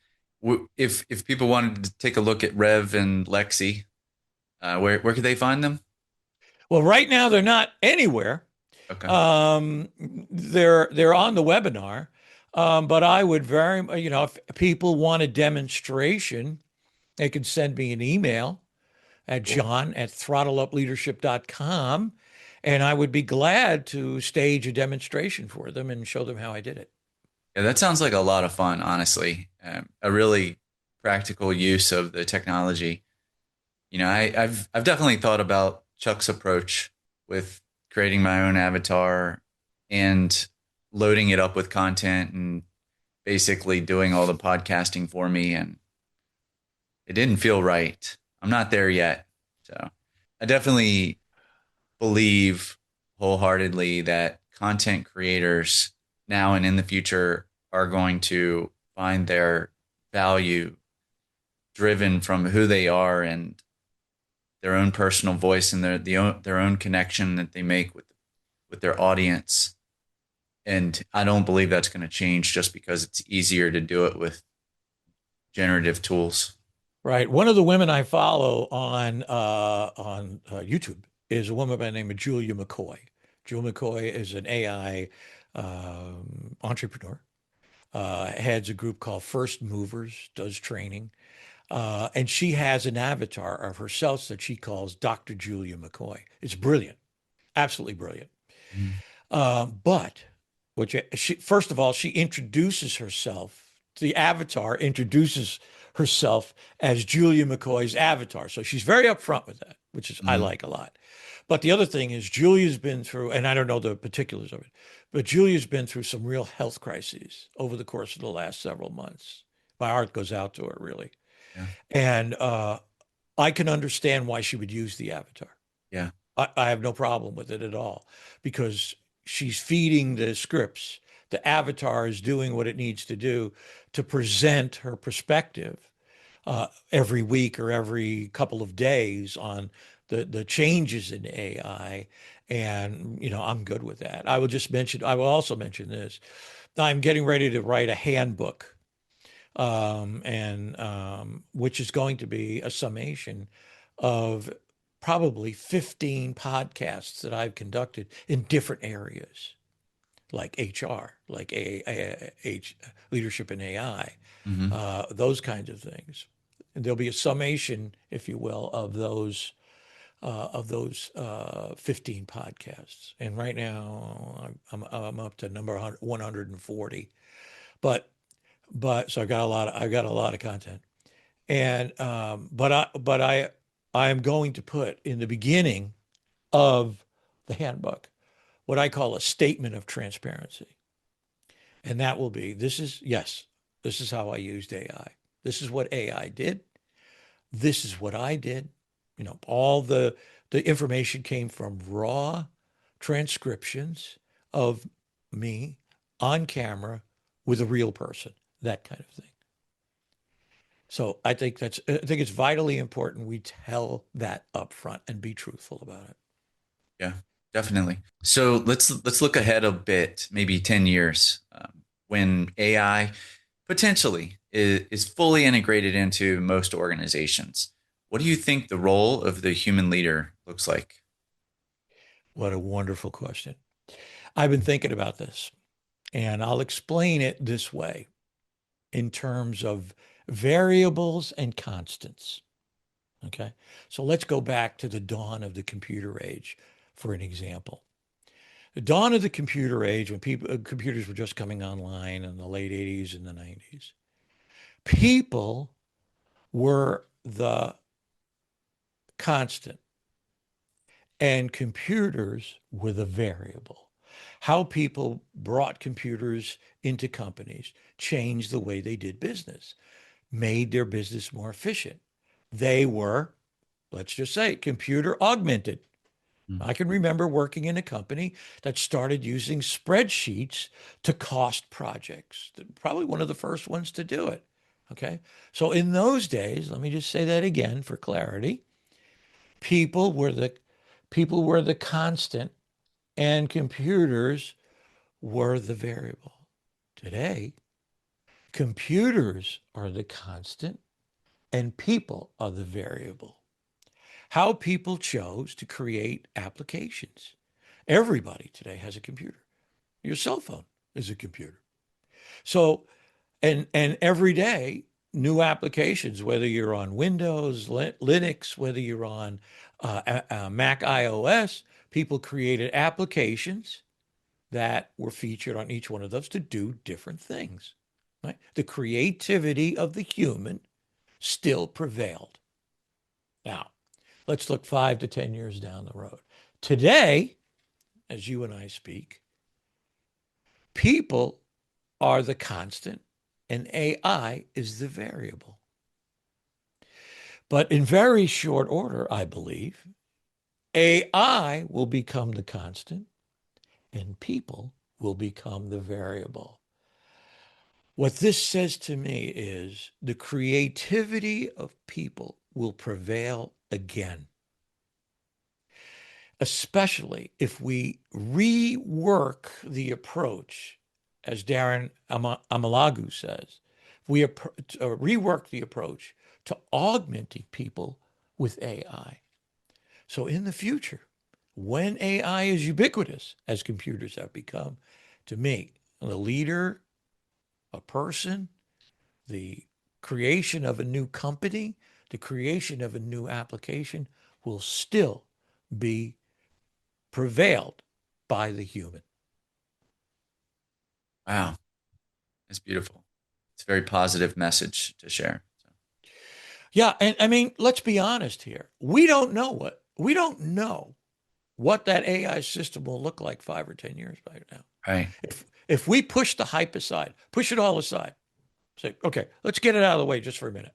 S1: If people wanted to take a look at Rev and Lexi, where could they find them?
S2: Well, right now they're not anywhere.
S1: Okay.
S2: They're on the webinar, but I would if people want a demonstration, they can send me an email at
S1: Cool.
S2: john@throttleupleadership.com, and I would be glad to stage a demonstration for them and show them how I did it.
S1: Yeah, that sounds like a lot of fun, honestly. A really practical use of the technology. I've definitely thought about Chuck's approach with creating my own avatar and loading it up with content and basically doing all the podcasting for me, and it didn't feel right. I'm not there yet. So I definitely believe wholeheartedly that content creators now and in the future are going to find their value driven from who they are and their own personal voice and their own connection that they make with their audience. And I don't believe that's going to change just because it's easier to do it with generative tools.
S2: Right. One of the women I follow on YouTube is a woman by the name of Julia McCoy. Julia McCoy is an AI entrepreneur. Heads a group called First Movers, does training, and she has an avatar of herself that she calls Dr. Julia McCoy. It's brilliant, absolutely brilliant.
S1: Mhm.
S2: But first of all, she introduces herself. The avatar introduces herself as Julia McCoy's avatar. So she's very upfront with that, which is I
S1: Hmm.
S2: like a lot. But the other thing is Julia's been through, and I don't know the particulars of it, but Julia's been through some real health crises over the course of the last several months. My heart goes out to her, really.
S1: Yeah.
S2: And I can understand why she would use the avatar.
S1: Yeah.
S2: I have no problem with it at all because she's feeding the scripts. The avatar is doing what it needs to do to present her perspective every week or every couple of days on the changes in AI. And, I'm good with that. I will also mention this. I'm getting ready to write a handbook, and which is going to be a summation of probably 15 podcasts that I've conducted in different areas, like HR, like leadership in AI,
S1: Hmm.
S2: those kinds of things. And there'll be a summation, if you will, of those 15 podcasts. And right now, I'm up to number 140. But so I got a lot of content. And I am going to put in the beginning of the handbook what I call a statement of transparency. And that will be, this is how I used AI. This is what AI did. This is what I did. All the information came from raw transcriptions of me on camera with a real person, that kind of thing. So I think it's vitally important we tell that up front and be truthful about it.
S1: Yeah, definitely. So let's look ahead a bit, maybe 10 years, when AI potentially is fully integrated into most organizations. What do you think the role of the human leader looks like?
S2: What a wonderful question. I've been thinking about this, and I'll explain it this way in terms of variables and constants. Okay. So let's go back to the dawn of the computer age for an example. The dawn of the computer age, when computers were just coming online in the late 80s and the 90s, people were the constant and computers were the variable. How people brought computers into companies changed the way they did business, made their business more efficient. They were, let's just say, computer augmented.
S1: Mm.
S2: I can remember working in a company that started using spreadsheets to cost projects. Probably one of the first ones to do it. Okay. So in those days, let me just say that again for clarity. People were the people were the constant and computers were the variable. Today, computers are the constant and people are the variable. How people chose to create applications. Everybody today has a computer. Your cell phone is a computer. So, and every day, new applications, whether you're on Windows, Linux, whether you're on Mac iOS, people created applications that were featured on each one of those to do different things. Right? The creativity of the human still prevailed. Now, let's look 5 to 10 years down the road. Today, as you and I speak, people are the constant and AI is the variable. But in very short order, I believe, AI will become the constant and people will become the variable. What this says to me is the creativity of people will prevail again, especially if we rework the approach, as Darren Amalagu says, we rework the approach to augmenting people with AI. So in the future, when AI is ubiquitous, as computers have become, to me, the leader, a person, the creation of a new company, the creation of a new application will still be prevailed by the human.
S1: Wow, it's beautiful. It's a very positive message to share. So.
S2: Yeah, and I mean, let's be honest here. We don't know what that AI system will look like 5 or 10 years by now.
S1: Right.
S2: If we push the hype aside, push it all aside, say, okay, let's get it out of the way just for a minute.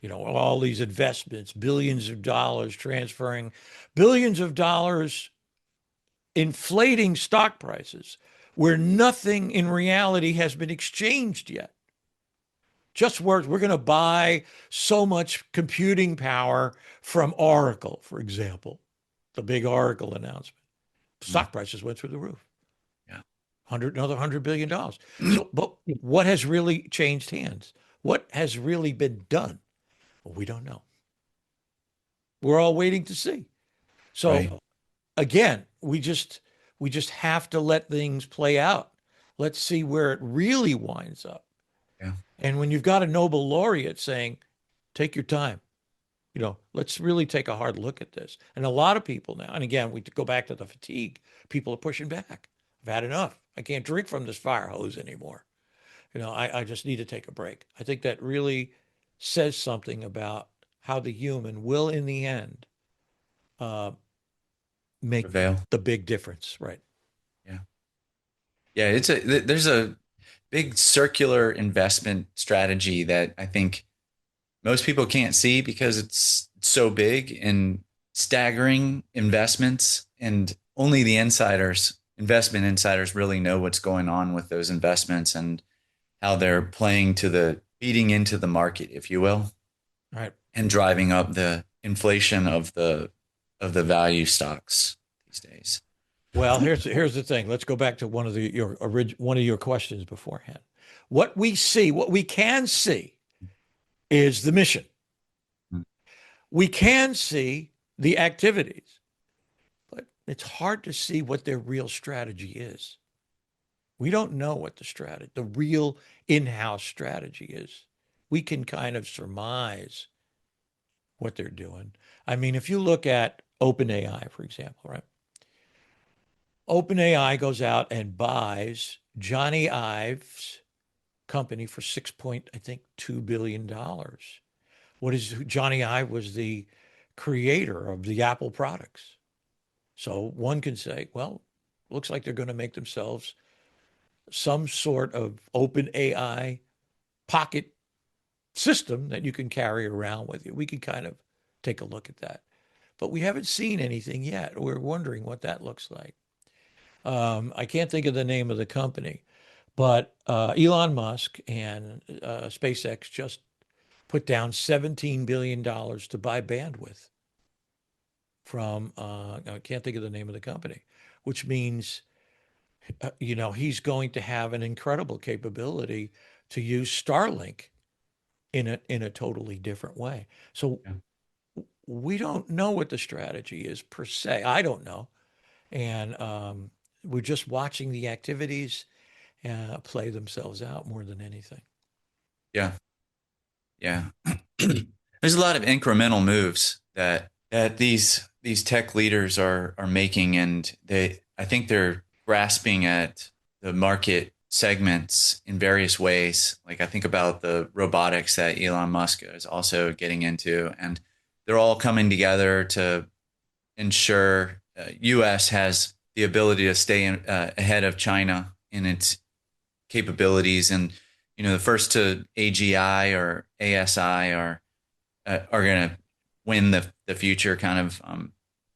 S2: You know, all these investments, billions of dollars transferring, billions of dollars inflating stock prices where nothing in reality has been exchanged yet. Just words. We're going to buy so much computing power from Oracle, for example, the big Oracle announcement.
S1: Mm.
S2: Stock prices went through the roof.
S1: Yeah.
S2: Another $100 billion. So, but what has really changed hands? What has really been done? Well, we don't know. We're all waiting to see.
S1: Right.
S2: So again, we just have to let things play out. Let's see where it really winds up.
S1: Yeah.
S2: And when you've got a Nobel laureate saying, take your time, let's really take a hard look at this. And a lot of people now, and again, we go back to the fatigue, people are pushing back. I've had enough. I can't drink from this fire hose anymore. I just need to take a break. I think that really says something about how the human will, in the end, uh, make
S1: Prevail.
S2: the big difference. Right.
S1: Yeah. Yeah. There's a big circular investment strategy that I think most people can't see because it's so big and staggering investments, and only the investment insiders really know what's going on with those investments and how they're playing to the feeding into the market, if you will,
S2: Right.
S1: and driving up the inflation of the value stocks these days.
S2: Well, here's the thing. Let's go back to one of your questions beforehand. What we can see is the mission. We can see the activities, but it's hard to see what their real strategy is. We don't know what the real in-house strategy is. We can kind of surmise what they're doing. I mean, if you look at OpenAI, for example, right? OpenAI goes out and buys Johnny Ive's company for I think $2 billion. What is Johnny Ive was the creator of the Apple products. So one can say, well, looks like they're going to make themselves some sort of open AI pocket system that you can carry around with you. We can kind of take a look at that. But we haven't seen anything yet. We're wondering what that looks like. I can't think of the name of the company, but Elon Musk and SpaceX just put down $17 billion to buy bandwidth from, I can't think of the name of the company, which means, he's going to have an incredible capability to use Starlink in a totally different way. So
S1: Yeah.
S2: we don't know what the strategy is per se. I don't know. And we're just watching the activities play themselves out more than anything.
S1: Yeah. Yeah. There's a lot of incremental moves that these tech leaders are making, and I think they're grasping at the market segments in various ways. Like I think about the robotics that Elon Musk is also getting into, and they're all coming together to ensure U.S. has the ability to stay ahead of China in its capabilities. And the first to AGI or ASI are going to win the future kind of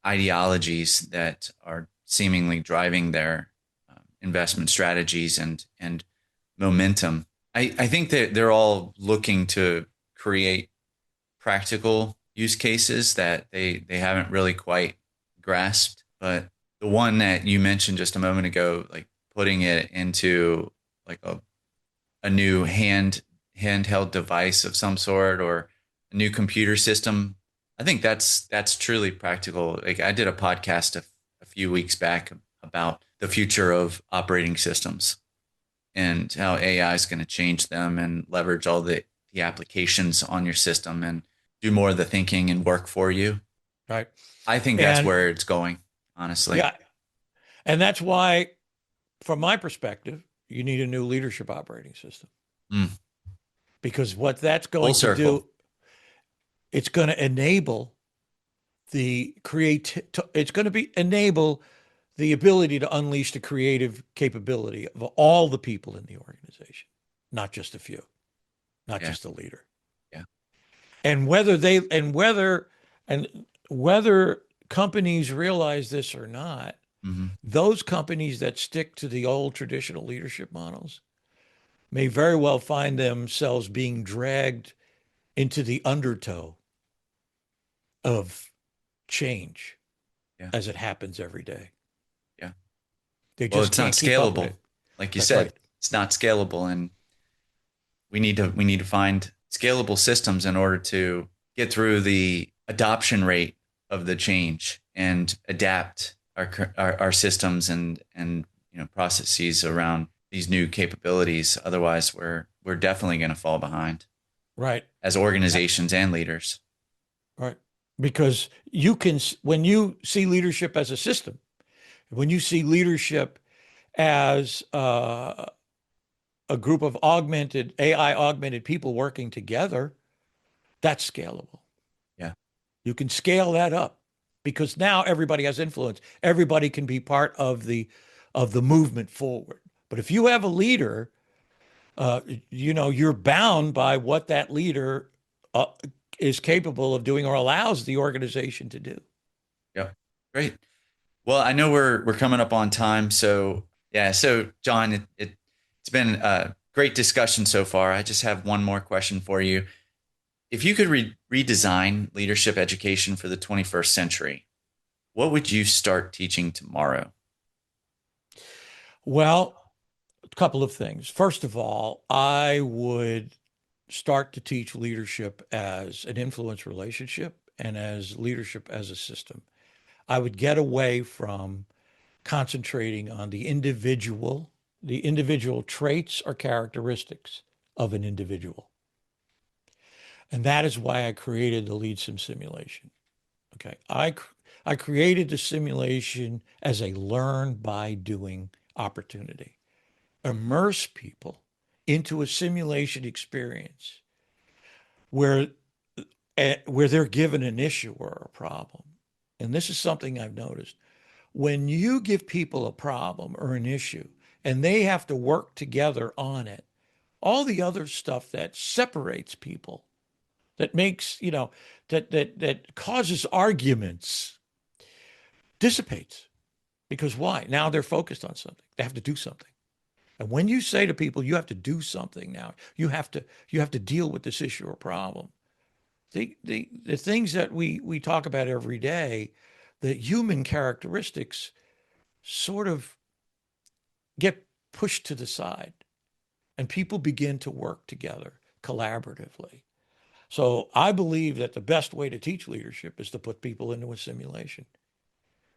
S1: ideologies that are seemingly driving their investment strategies and momentum. I think that they're all looking to create practical use cases that they haven't really quite grasped. But the one that you mentioned just a moment ago, like putting it into like a new handheld device of some sort or a new computer system, I think that's truly practical. Like I did a podcast a few weeks back about the future of operating systems and how AI is going to change them and leverage all the applications on your system and do more of the thinking and work for you.
S2: Right.
S1: I think that's
S2: And
S1: where it's going, honestly.
S2: yeah, and that's why, from my perspective, you need a new leadership operating system
S1: Mm.
S2: because what that's
S1: Full
S2: going to
S1: circle.
S2: do, It's going to enable the it's going to be enable the ability to unleash the creative capability of all the people in the organization, not just a few, not
S1: Yeah.
S2: just the leader.
S1: Yeah.
S2: And whether they and whether companies realize this or not,
S1: Hmm.
S2: those companies that stick to the old traditional leadership models may very well find themselves being dragged into the undertow of change
S1: Yeah.
S2: as it happens every day.
S1: Yeah.
S2: They
S1: Well,
S2: just
S1: it's not
S2: can't keep up with
S1: scalable.
S2: it.
S1: Like you
S2: That's
S1: said,
S2: right.
S1: it's not scalable, and we need to find scalable systems in order to get through the adoption rate of the change and adapt our systems and processes around these new capabilities. Otherwise, we're definitely going to fall behind
S2: Right.
S1: as organizations and leaders.
S2: Right. Because you can, when you see leadership as a system, when you see leadership as a group of AI augmented people working together, that's scalable.
S1: Yeah.
S2: You can scale that up because now everybody has influence. Everybody can be part of the movement forward. But if you have a leader, uh, you're bound by what that leader uh, is capable of doing or allows the organization to do.
S1: Yeah. Great. Well, I know we're coming up on time, so yeah. So, John, it's been a great discussion so far. I just have one more question for you. If you could redesign leadership education for the 21st century, what would you start teaching tomorrow?
S2: Well, a couple of things. First of all, I would start to teach leadership as an influence relationship and as leadership as a system. I would get away from concentrating on the individual traits or characteristics of an individual. And that is why I created the lead sim simulation. Okay. I created the simulation as a learn by doing opportunity. Immerse people into a simulation experience where where they're given an issue or a problem. And this is something I've noticed. When you give people a problem or an issue and they have to work together on it, all the other stuff that separates people, that makes, that causes arguments dissipates. Because why? Now they're focused on something. They have to do something. And when you say to people, you have to do something now, you have to deal with this issue or problem. The things that we talk about every day, the human characteristics sort of get pushed to the side and people begin to work together collaboratively. So I believe that the best way to teach leadership is to put people into a simulation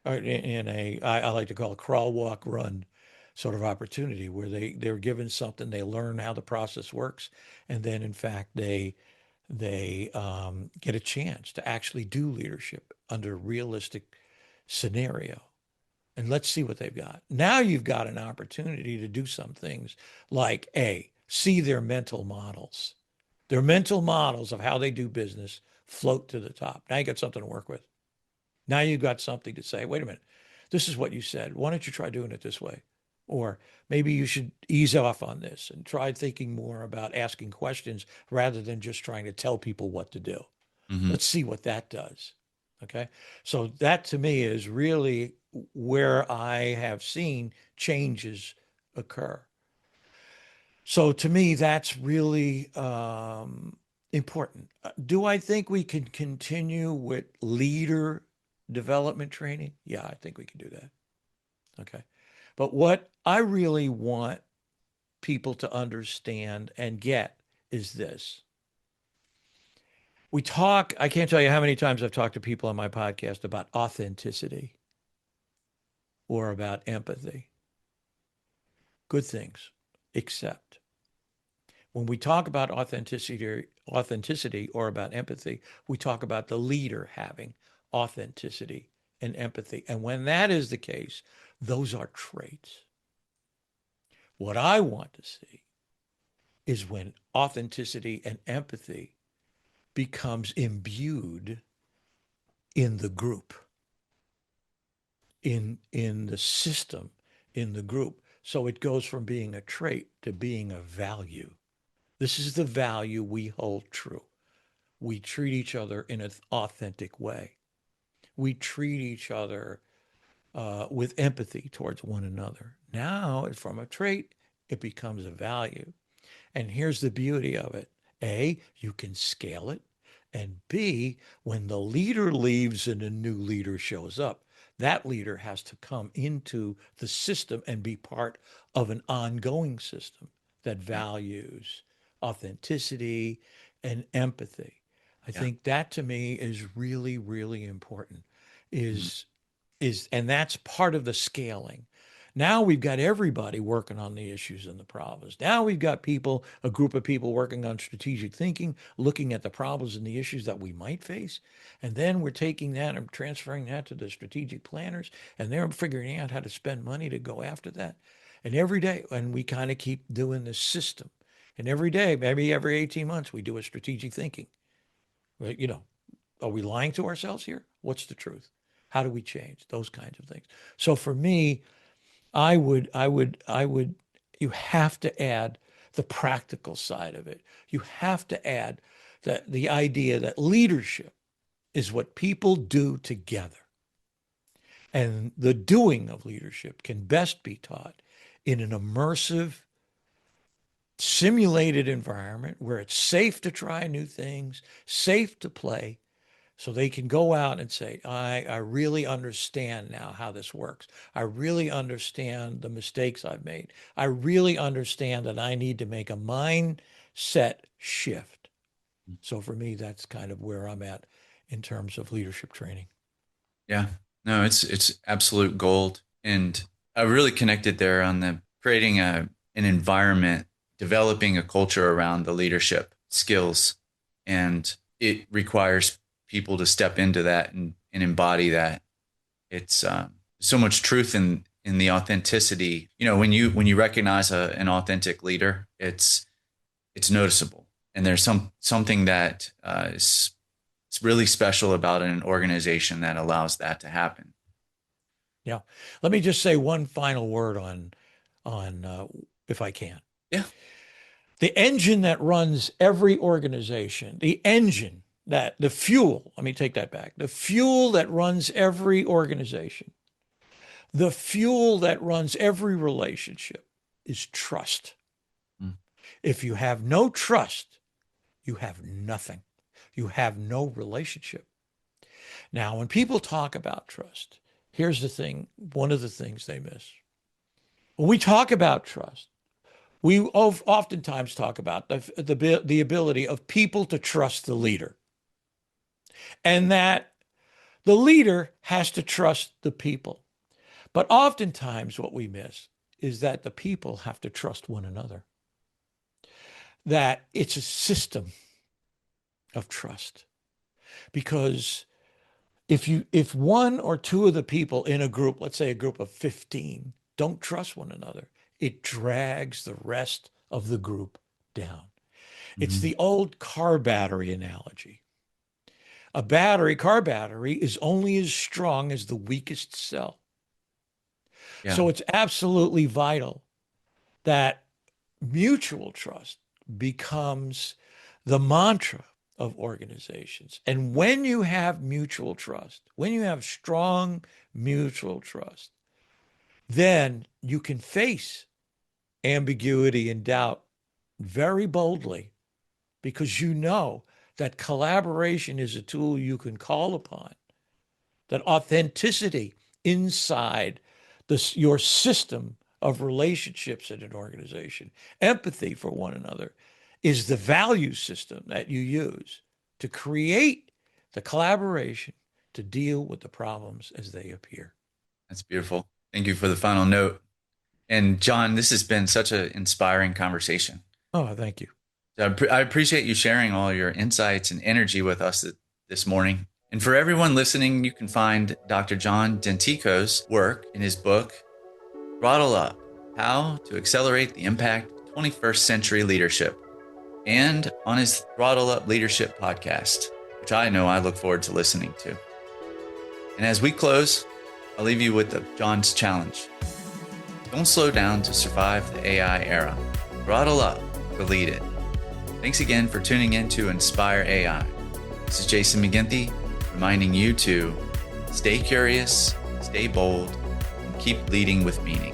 S2: or in I like to call it crawl, walk, run sort of opportunity where they're given something, they learn how the process works, and then in fact they get a chance to actually do leadership under a realistic scenario. And let's see what they've got. Now you've got an opportunity to do some things like see their mental models. Their mental models of how they do business float to the top. Now you got something to work with. Now you've got something to say, wait a minute, this is what you said. Why don't you try doing it this way? Or maybe you should ease off on this and try thinking more about asking questions rather than just trying to tell people what to do.
S1: Hmm.
S2: Let's see what that does. Okay. So that to me is really where I have seen changes occur. So to me, that's really important. Do I think we can continue with leader development training? Yeah, I think we can do that. Okay. But what I really want people to understand and get is this. I can't tell you how many times I've talked to people on my podcast about authenticity or about empathy. Good things, except when we talk about authenticity or about empathy, we talk about the leader having authenticity and empathy. And when that is the case, those are traits. What I want to see is when authenticity and empathy becomes imbued in the group, in the system, in the group. So it goes from being a trait to being a value. This is the value we hold true. We treat each other in an authentic way. We treat each other with empathy towards one another. Now, from a trait, it becomes a value. And here's the beauty of it. A, you can scale it. And B, when the leader leaves and a new leader shows up, that leader has to come into the system and be part of an ongoing system that
S1: Yeah.
S2: values authenticity and empathy. I
S1: Yeah.
S2: think that to me is really, really important.
S1: Mhm.
S2: Is and that's part of the scaling. Now we've got everybody working on the issues and the problems. Now we've got people, a group of people working on strategic thinking, looking at the problems and the issues that we might face. And then we're taking that and transferring that to the strategic planners, and they're figuring out how to spend money to go after that. And every day, and we kind of keep doing this system. And every day, maybe every 18 months, we do a strategic thinking. Right? Are we lying to ourselves here? What's the truth? How do we change? Those kinds of things. So for me, you have to add the practical side of it. You have to add the idea that leadership is what people do together. And the doing of leadership can best be taught in an immersive, simulated environment where it's safe to try new things, safe to play, so they can go out and say, I really understand now how this works. I really understand the mistakes I've made. I really understand that I need to make a mindset shift. So for me, that's kind of where I'm at in terms of leadership training.
S1: Yeah. No, it's absolute gold. And I really connected there on the creating an environment, developing a culture around the leadership skills. And it requires people to step into that and embody that. It's so much truth in the authenticity. When you recognize an authentic leader, it's noticeable. And there's something that is it's really special about an organization that allows that to happen.
S2: Yeah. Let me just say one final word on if I can.
S1: Yeah.
S2: The engine that runs every organization, the engine that the fuel, let me take that back. The fuel that runs every organization, the fuel that runs every relationship is trust.
S1: Mm.
S2: If you have no trust, you have nothing. You have no relationship. Now, when people talk about trust, here's the thing, one of the things they miss. When we talk about trust, we oftentimes talk about the ability of people to trust the leader, and that the leader has to trust the people. But oftentimes, what we miss is that the people have to trust one another, that it's a system of trust. Because if one or two of the people in a group, let's say a group of 15, don't trust one another, it drags the rest of the group down. It's
S1: Hmm.
S2: the old car battery analogy. Car battery is only as strong as the weakest cell.
S1: Yeah.
S2: So it's absolutely vital that mutual trust becomes the mantra of organizations. And when you have mutual trust, when you have strong mutual trust, then you can face ambiguity and doubt very boldly because you know that collaboration is a tool you can call upon, that authenticity inside your system of relationships in an organization, empathy for one another, is the value system that you use to create the collaboration to deal with the problems as they appear.
S1: That's beautiful. Thank you for the final note. And John, this has been such an inspiring conversation.
S2: Oh, thank you.
S1: I appreciate you sharing all your insights and energy with us this morning. And for everyone listening, you can find Dr. John Dentico's work in his book, Throttle Up: How to Accelerate the Impact of 21st Century Leadership. and on his Throttle Up Leadership podcast, which I know I look forward to listening to. And as we close, I'll leave you with John's challenge. Don't slow down to survive the AI era. Throttle up to lead it. Thanks again for tuning in to Inspire AI. This is Jason McGinty reminding you to stay curious, stay bold, and keep leading with meaning.